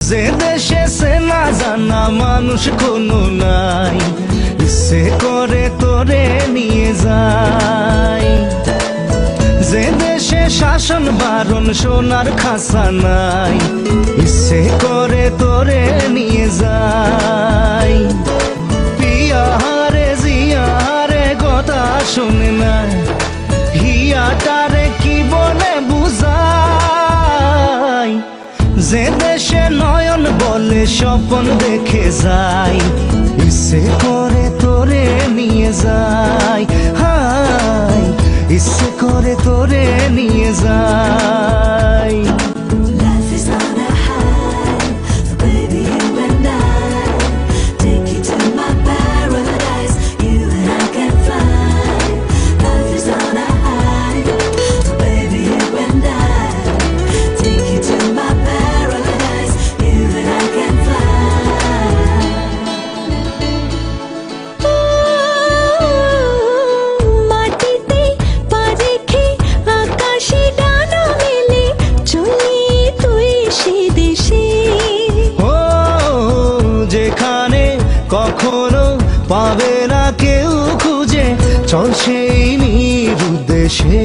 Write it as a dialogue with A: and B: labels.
A: যে দেশে চেনা জানা মানুষ কোনো নাই, ইচ্ছে করে তোরে নিয়ে যায়। যে দেশে শাসন বারণ সোনার খাসা নাই, ইচ্ছে করে তোরে নিয়ে যায়। পিয়ারে জিয়ারে কথা শুনে নাই, হিয়াটারে কি বলে বুঝাই। যে দেশে নয়ন বলে স্বপ্ন দেখে যায়, ইচ্ছে করে তোরে নিয়ে যায়। হাই ইচ্ছে করে তোরে নিয়ে যায়। কখনো পাবে না কেউ খুঁজে, চল সেই নিরুদ্দেশে।